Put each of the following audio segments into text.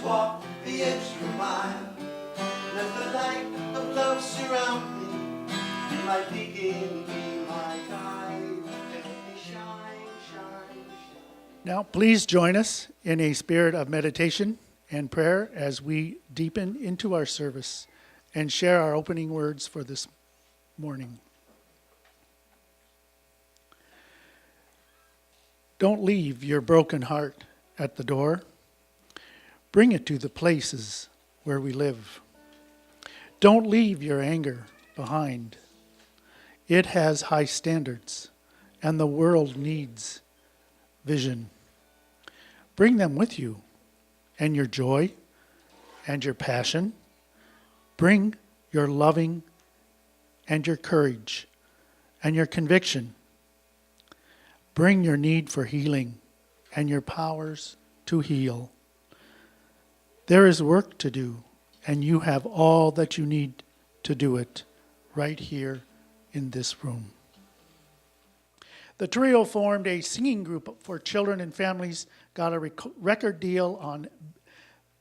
walk the extra mile. Let the light of love surround me. Be my beacon, be my guide. Let me shine, shine, shine. Now, please join us in a spirit of meditation and prayer as we deepen into our service and share our opening words for this morning. Don't leave your broken heart at the door. Bring it to the places where we live. Don't leave your anger behind. It has high standards, and the world needs vision. Bring them with you, and your joy, and your passion. Bring your loving, and your courage, and your conviction. Bring your need for healing, and your powers to heal. There is work to do, and you have all that you need to do it right here in this room. The trio formed a singing group for children and families, got a record deal on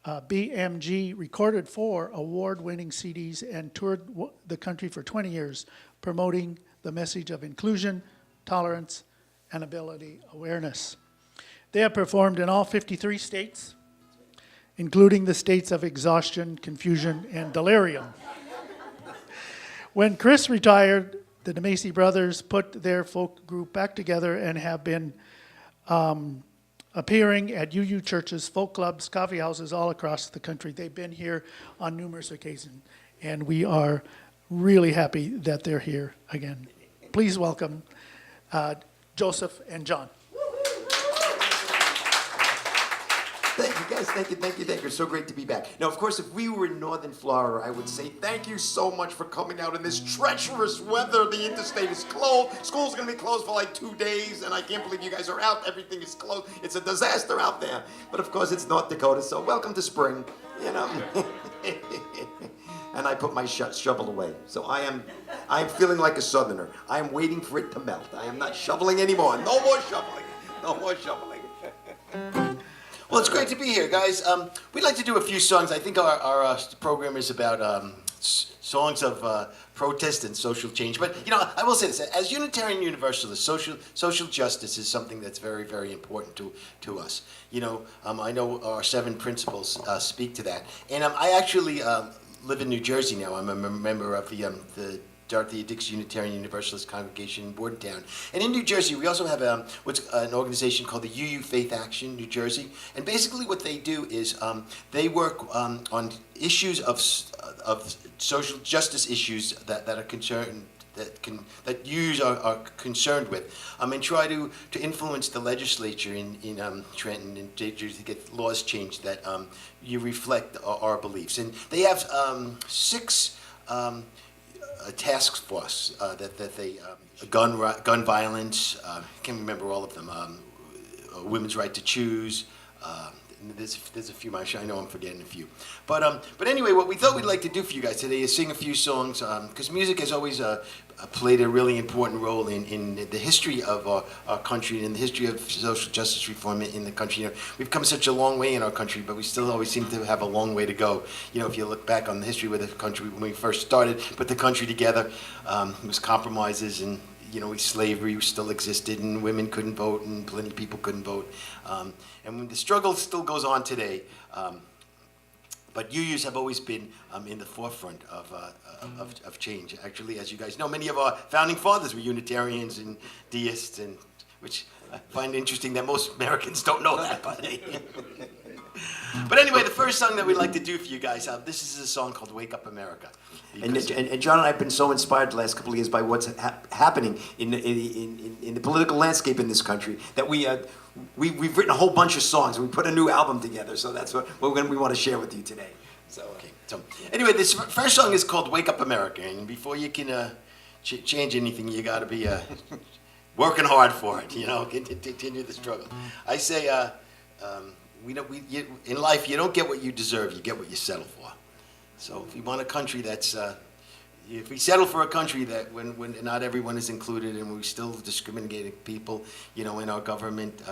BMG, recorded 4 award-winning CDs, and toured the country for 20 years, promoting the message of inclusion, tolerance, and ability awareness. They have performed in all 53 states, including the states of exhaustion, confusion, and delirium. When Chris retired, the DeMasi brothers put their folk group back together and have been appearing at UU churches, folk clubs, coffee houses all across the country. They've been here on numerous occasions, and we are really happy that they're here again. Please welcome Joseph and John. Thank you, guys. Thank you. It's so great to be back. Now, of course, if we were in northern Florida, I would say thank you so much for coming out in this treacherous weather. The interstate is closed. School's going to be closed for like 2 days, and I can't believe you guys are out. Everything is closed. It's a disaster out there. But, of course, it's North Dakota, so welcome to spring, you know. And I put my shovel away. So I am feeling like a southerner. I am waiting for it to melt. I am not shoveling anymore. No more shoveling. No more shoveling. Well, it's great to be here, guys. We'd like to do a few songs. I think our program is about songs of protest and social change. But, you know, I will say this. As Unitarian Universalists, social justice is something that's very, very important to us. You know, I know our 7 principles speak to that. And I actually live in New Jersey now. I'm a member of the Dorothea Dix Unitarian Universalist Congregation in Bordentown. And in New Jersey, we also have what's an organization called the UU Faith Action New Jersey. And basically what they do is they work on issues of social justice issues that are concerned, that UUs are concerned with, and try to influence the legislature in Trenton and New Jersey to get laws changed that you reflect our beliefs. And they have 6 a task force that they gun violence. I can't remember all of them. Women's right to choose. There's a few. I know I'm forgetting a few. But anyway, what we thought we'd like to do for you guys today is sing a few songs because music has always played a really important role in the history of our country and in the history of social justice reform in the country. You know, we've come such a long way in our country, but we still always seem to have a long way to go. You know, if you look back on the history of the country when we first started, put the country together, it was compromises and, you know, slavery still existed and women couldn't vote and plenty of people couldn't vote. And when the struggle still goes on today, but UUs have always been in the forefront of change. Actually, as you guys know, many of our founding fathers were Unitarians and deists, and which I find interesting that most Americans don't know that. But anyway, the first song that we'd like to do for you guys, this is a song called "Wake Up America." And John and I have been so inspired the last couple of years by what's happening in the political landscape in this country that we've written a whole bunch of songs. We put a new album together, so that's what we want to share with you today. So, okay. So anyway, this first song is called "Wake Up America," and before you can change anything, you got to be working hard for it. You know, continue the struggle. I say, in life, you don't get what you deserve; you get what you settle for. So if you want a country that's if we settle for a country that when not everyone is included and we still discriminating people, in our government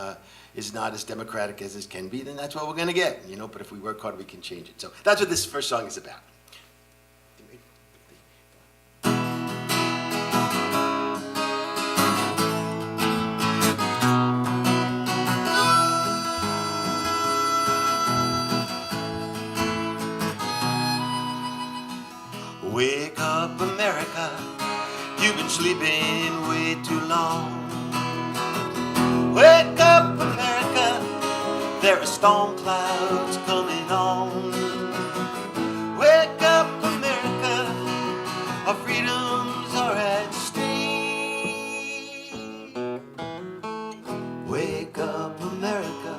is not as democratic as it can be, then that's what we're going to get, But if we work hard, we can change it. So that's what this first song is about. Wake up, America, you've been sleeping way too long. Wake up, America, there are storm clouds coming on. Wake up, America, our freedoms are at stake. Wake up, America,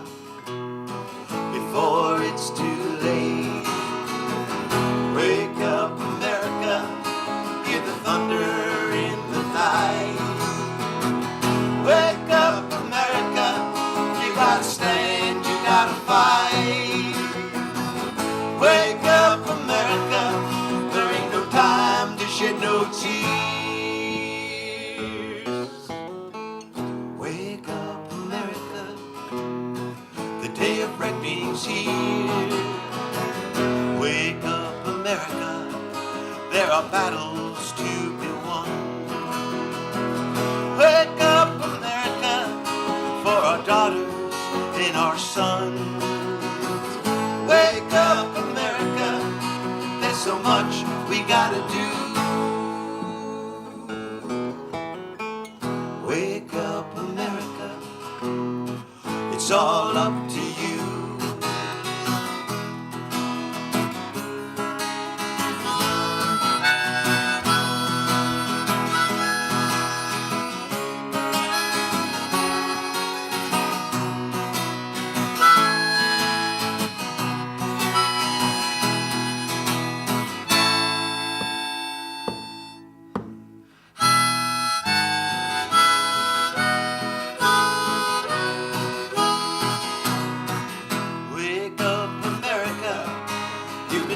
before it's too late. Wake up, America, hear the thunder in the night. Wake up, America, you gotta stand, you gotta fight. Wake up, America, there ain't no time to shed no tears. Wake up, America, the day of reckoning's here. Wake up, America, there are battles to be won. Wake up, America, for our daughters and our sons. Wake up, America, there's so much we gotta do. Wake up, America, it's all up to you.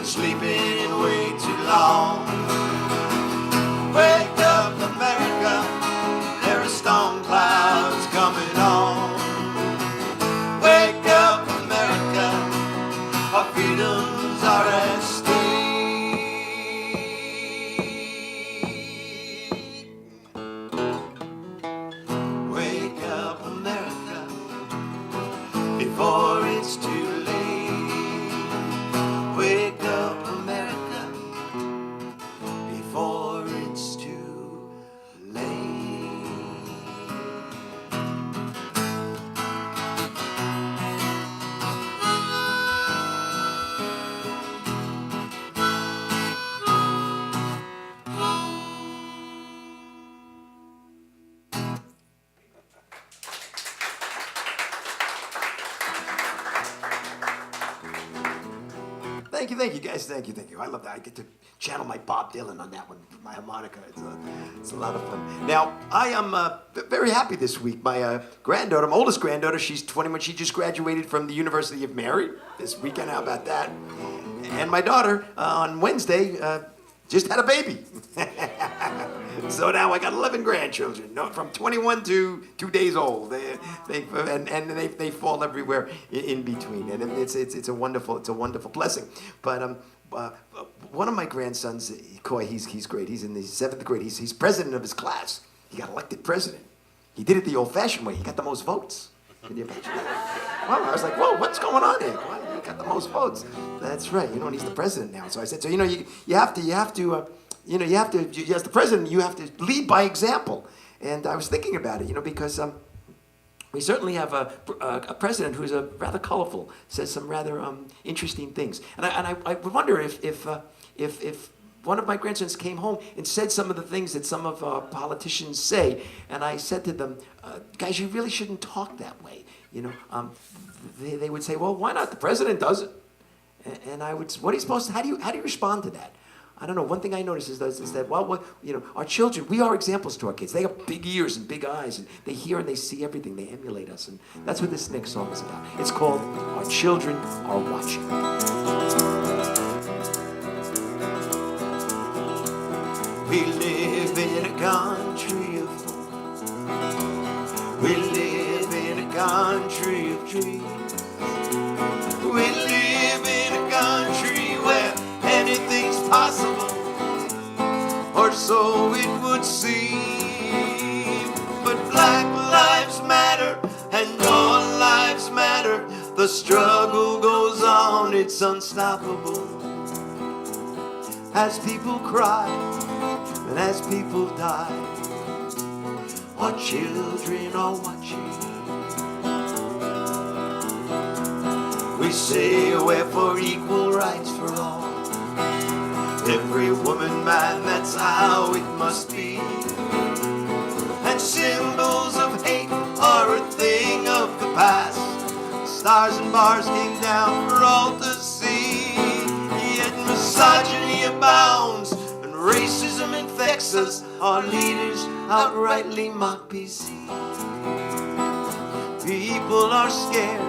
Sleeping way too long. Wake up, America, there are storm clouds coming on. Wake up, America, our freedoms are at stake. Wake up, America, before it's too late. Wake up, America, before it's too late. Thank you, guys. Thank you. I love that. I get to channel my Bob Dylan on that one, my harmonica. It's a lot of fun. Now, I am very happy this week. My granddaughter, my oldest granddaughter, she's 21. She just graduated from the University of Mary this weekend. How about that? And my daughter, on Wednesday, just had a baby. So now I got 11 grandchildren, from 21 to 2 days old. They fall everywhere in between, and it's a wonderful blessing. But one of my grandsons, Coy, he's great. He's in the 7th grade. He's president of his class. He got elected president. He did it the old-fashioned way. He got the most votes. Can you imagine that? Well, I was like, whoa, what's going on here? Well, he got the most votes. That's right. And he's the president now. So I said, so you have to. As the president, you have to lead by example. And I was thinking about it, because we certainly have a president who's rather colorful, says some rather interesting things. And I wonder if one of my grandsons came home and said some of the things that some of our politicians say, and I said to them, guys, you really shouldn't talk that way. They would say, well, why not? The president does it. And I would, what are you supposed to? How do you respond to that? I don't know. One thing I notice is that our children, we are examples to our kids. They have big ears and big eyes, and they hear and they see everything. They emulate us, and that's what this next song is about. It's called "Our Children Are Watching." We live in a country of hope. We live in a country of dreams. We live in a country where anything's possible, or so it would seem. But Black lives matter, and all lives matter. The struggle goes on, it's unstoppable. As people cry, and as people die, our children are watching. We say we're for equal rights for all. Every woman, man, that's how it must be. And symbols of hate are a thing of the past. Stars and bars came down for all to see. Yet misogyny abounds and racism infects us. Our leaders outrightly mock PC. People are scared,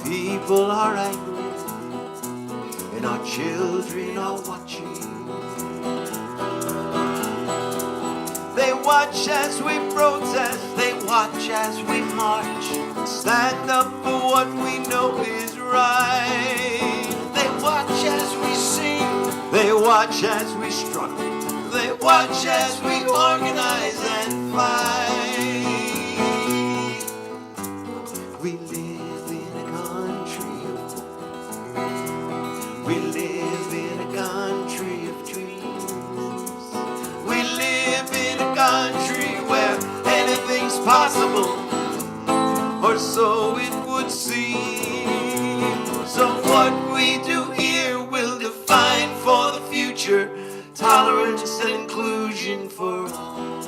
people are angry, and our children are watching. They watch as we protest, they watch as we march, stand up for what we know is right. They watch as we sing, they watch as we struggle, they watch as we organize and fight. We live in a country of hope. We live in a country of dreams. We live in a country where anything's possible, or so it would seem. So what we do here will define for the future tolerance and inclusion for all.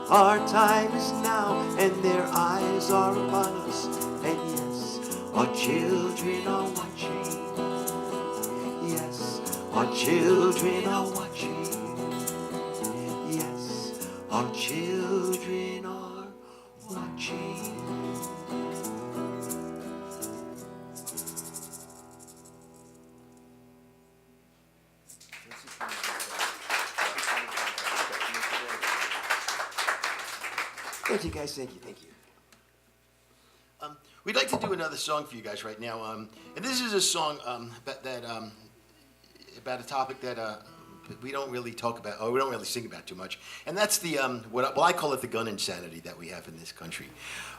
Our time is now, and their eyes are upon us. And yes, our children are watching. Yes, our children are watching. Yes, our children are watching. Thank you, guys. Thank you. Thank you. We'd like to do another song for you guys right now, and this is a song about a topic that we don't really talk about, or we don't really sing about too much, and that's the what I call it the gun insanity that we have in this country.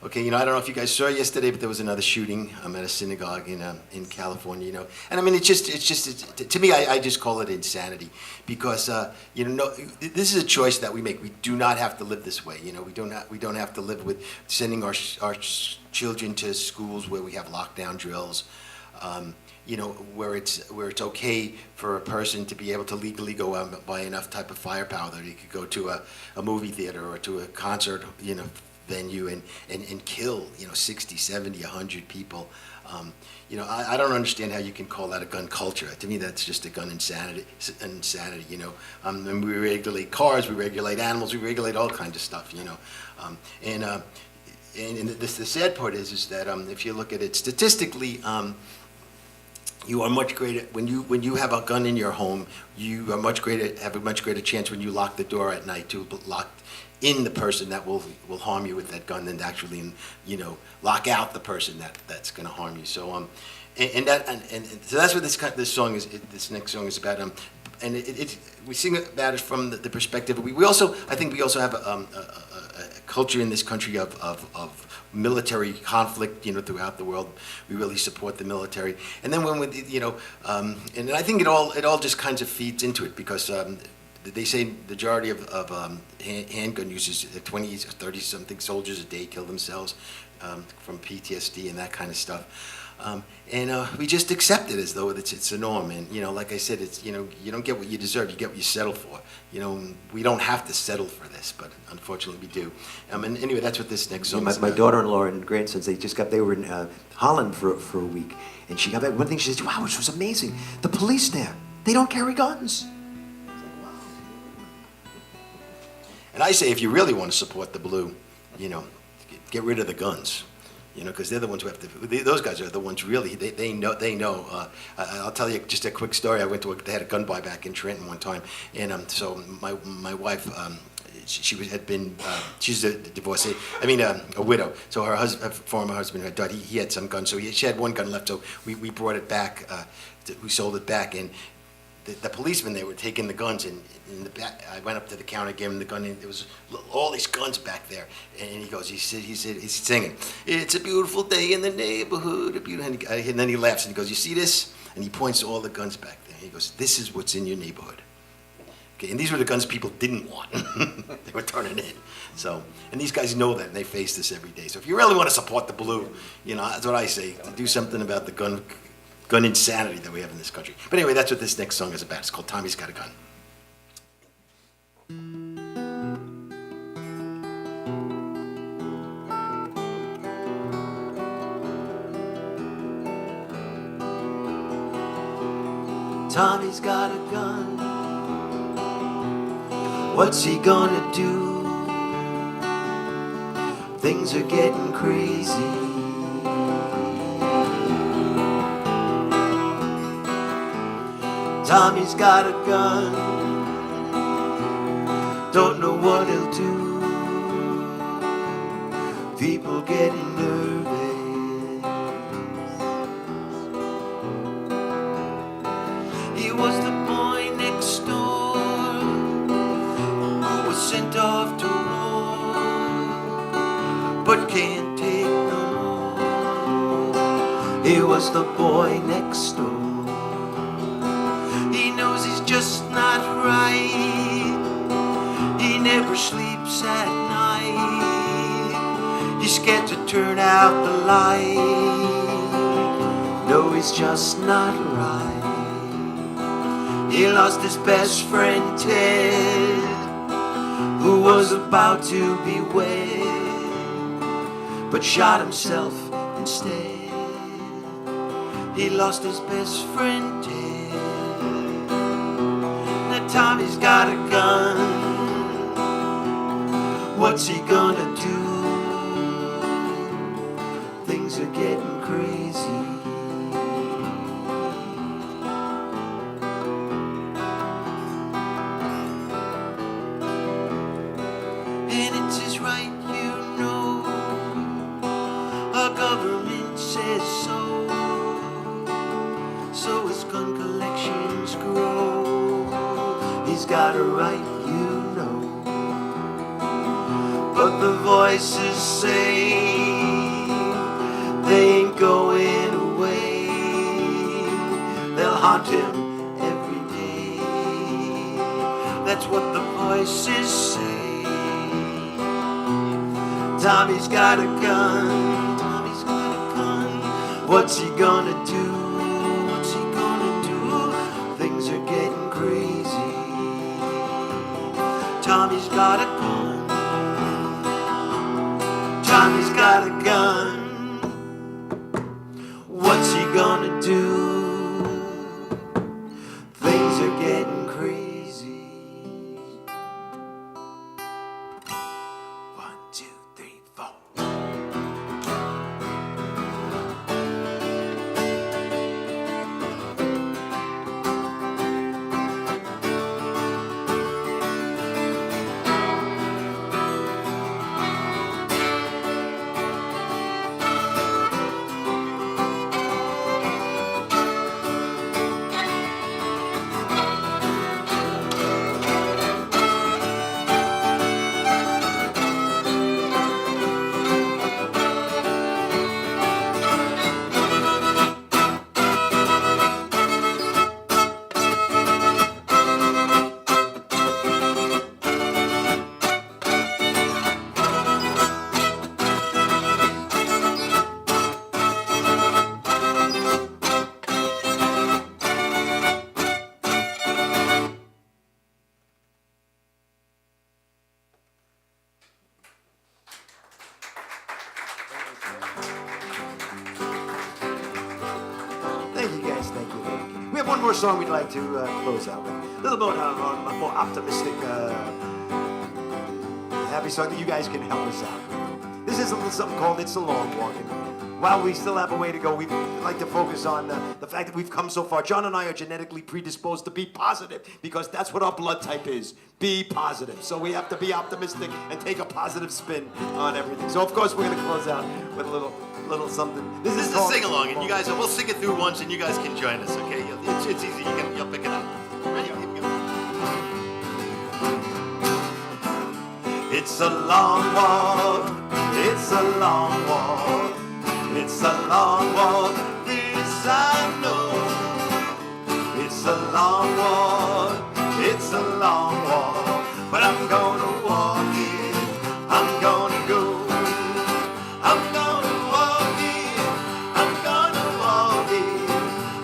Okay, I don't know if you guys saw yesterday, but there was another shooting at a synagogue in California, and I mean it's just to me I just call it insanity because this is a choice that we make. We do not have to live this way. We don't have to live with sending our children to schools where we have lockdown drills. Where it's okay for a person to be able to legally go out and buy enough type of firepower that he could go to a movie theater or to a concert, venue and kill, 60, 70, 100 people. I don't understand how you can call that a gun culture. To me, that's just a gun insanity. And we regulate cars, we regulate animals, we regulate all kinds of stuff, And the sad part is that if you look at it statistically, you are much greater when you have a gun in your home. You are have a much greater chance when you lock the door at night to lock in the person that will harm you with that gun than to actually lock out the person that's going to harm you. So so that's what this song is. This next song is about. And we sing about it from the perspective. We also have a culture in this country of military conflict, throughout the world. We really support the military. And then when and I think it all just kind of feeds into it because they say the majority of handgun users, 20 or 30 something soldiers a day kill themselves from PTSD and that kind of stuff. And we just accept it as though it's a norm. And like I said, it's you don't get what you deserve, you get what you settle for. We don't have to settle for this, but unfortunately we do. And anyway, that's what this next song is My about. daughter-in-law and grandsons, they were in Holland for a week, and she got back. One thing she said, "Wow, which was amazing. The police there, they don't carry guns." And I say, if you really want to support the blue, get rid of the guns. You know, because they're the ones who have to. Those guys are the ones really. They know. They know. I'll tell you just a quick story. They had a gun buy back in Trenton one time, and so my wife. Had been she's a divorcee. I mean a widow. So her former husband had died. He had some guns. So she had one gun left. So we brought it back. We sold it back, and the policemen, they were taking the guns, and in the back, I went up to the counter, gave him the gun, and there was all these guns back there. And he's singing, "It's a beautiful day in the neighborhood," and then he laughs and he goes, "You see this?" And he points to all the guns back there. He goes, "This is what's in your neighborhood." Okay, and these were the guns people didn't want. They were turning in. So, and these guys know that, and they face this every day. So if you really want to support the blue, you know, that's what I say, to do something about the gun insanity that we have in this country. But anyway, that's what this next song is about. It's called Tommy's Got a Gun. Tommy's got a gun. What's he gonna do? Things are getting crazy. Tommy's got a gun. Don't know what he'll do. People getting nervous. He was the boy next door who was sent off to war, but can't take no more. He was the boy next door. He knows he's just not right. He never sleeps at night. He's scared to turn out the light. No, he's just not right. He lost his best friend Ted, who was about to be wed, but shot himself instead. He lost his best friend Ted. Now Tommy's got a gun. What's he gonna do? Things are getting crazy. And it's his right, you know. Our government says so. So his gun collections grow. He's got a right, you know. But the voices say they ain't going away. They'll haunt him every day. That's what the voices say. Tommy's got a gun. Tommy's got a gun. What's he gonna do? What's he gonna do? Things are getting crazy. Tommy's got a gun. Tommy's got a gun. What's he gonna do? Things are getting crazy. 1, 2, 3, 4. Thank you guys, thank you. We have one more song we'd like to close out with. A little more optimistic, happy song that you guys can help us out with. This is a little something called It's a Long Walk in the Woods. while we still have a way to go, we'd like to focus on the fact that we've come so far. John and I are genetically predisposed to be positive because that's what our blood type is. Be positive. So we have to be optimistic and take a positive spin on everything. So of course we're going to close out with a little something. This is a sing-along, and you guys, we'll sing it through once, and you guys can join us, okay? It's easy. You'll pick it up. Ready? Here we go. It's a long walk, it's a long walk, it's a long walk, this I know. It's a long walk, it's a long walk, but I'm gonna walk it, I'm gonna go. I'm gonna walk it, I'm gonna walk it,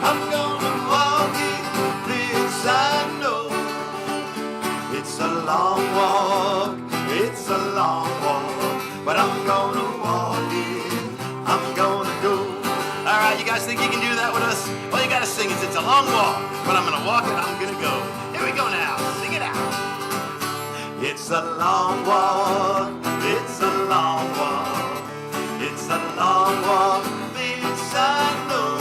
I'm gonna walk it, this I know. It's a long walk, it's a long walk, but I'm gonna walk it, I'm gonna go. All right, you guys think you can do that with us? All you gotta sing is, it's a long walk, but I'm gonna walk it, I'm gonna go. Here we go now, sing it out. It's a long walk, it's a long walk, it's a long walk, this I know.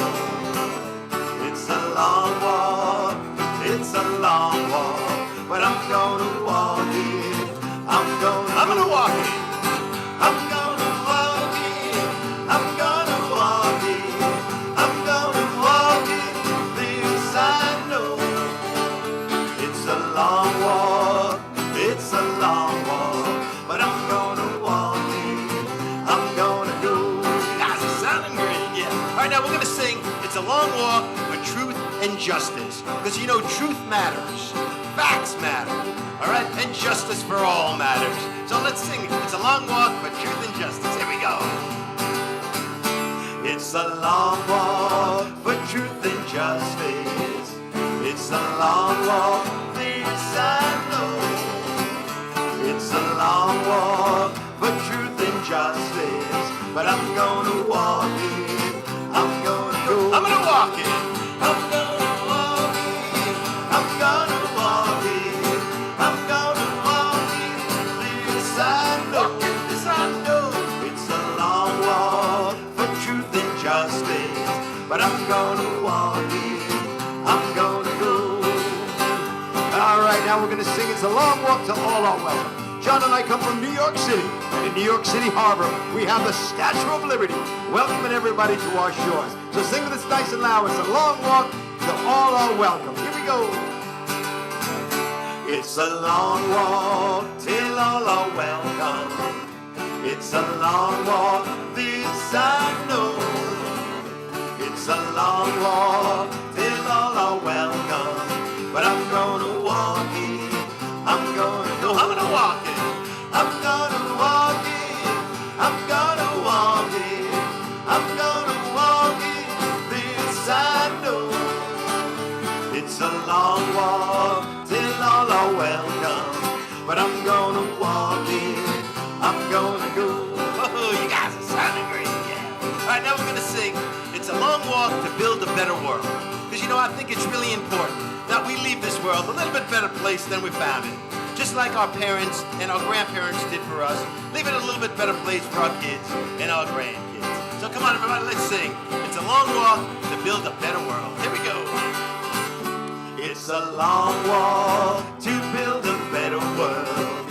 It's a long walk, it's a long walk, but I'm gonna walk it, I'm gonna walk it. I'm gonna walk it, I'm gonna walk it, I'm gonna walk it, this I know. It's a long walk, it's a long walk, but I'm gonna walk it, I'm gonna go. Guys, it's sounding great, yeah. All right, now we're gonna sing, it's a long walk for truth and justice. Because you know, truth matters, facts matter, all right? And justice for all matters. So let's sing, it's a long walk for truth and justice. Here we go. It's a long walk for truth and justice. It's a long walk, this I know. It's a long walk for truth and justice, but I'm gonna walk it, I'm gonna go. I'm gonna walk it. I'm gonna walk it, I'm gonna walk it, I'm gonna walk it, this I know, this I know. It's a long walk for truth and justice, but I'm gonna walk it, I'm gonna go. All right, now we're going to sing It's a Long Walk to All Are Welcome. John and I come from New York City, and in New York City Harbor, we have the Statue of Liberty, welcoming everybody to our shores. So sing with us nice and loud. It's a long walk to all are welcome. Here we go. It's a long walk till all are welcome. It's a long walk, this I know. It's a long walk till all are welcome, but I'm gonna walk it, I'm gonna go. I'm gonna walk it. I'm gonna walk it, I'm gonna walk it, I'm gonna walk it, this I know. It's a long walk till all are welcome, but I'm gonna walk it, I'm gonna go. Oh, you guys are sounding great, yeah. All right, now we're gonna sing, it's a long walk to build a better world. Because you know, I think it's really important that we leave this world a little bit better place than we found it. Just like our parents and our grandparents did for us, leave it a little bit better place for our kids and our grandkids. So come on, everybody, let's sing. It's a long walk to build a better world. Here we go. It's a long walk to build a better world.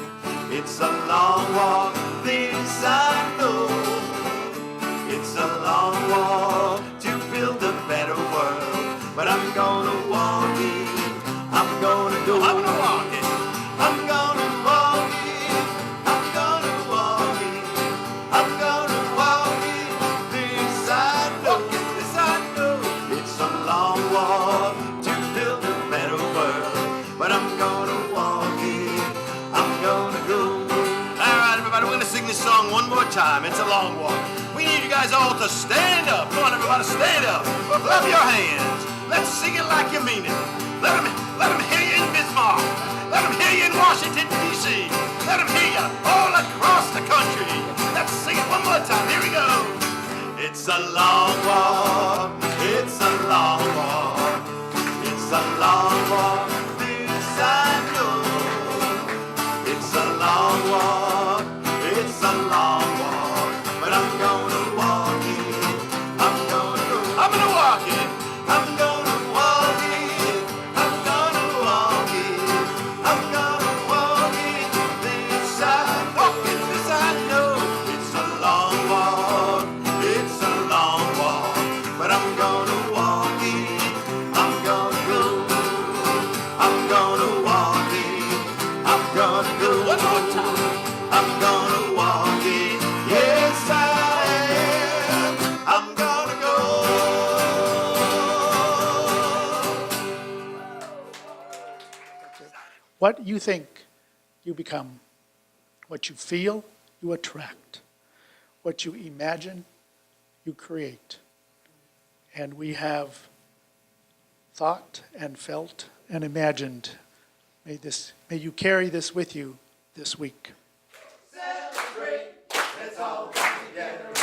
It's a long walk, this I know. It's a long walk to build a better world, but I'm gonna walk it, I'm gonna go. I'm gonna walk it. I'm gonna walk it, I'm gonna walk it, I'm gonna walk it, this I know, this I know. It's a long walk to build a better world, but I'm gonna walk it, I'm gonna go. All right, everybody, we're gonna sing this song one more time. It's a long walk. We need you guys all to stand up. Come on, everybody, stand up. Clap your hands. Let's sing it like you mean it. Let them hear you in Bismarck. Let them hear you in Washington, D.C. Let them hear you all across the country. Let's sing it one more time. Here we go. It's a long walk, it's a long walk, it's a long walk, this I know. It's a long walk, it's a long walk, but I'm gonna walk it, What you think, you become. What you feel, you attract. What you imagine, you create. And we have thought and felt and imagined. May you carry this with you this week. Celebrate, let's all come together.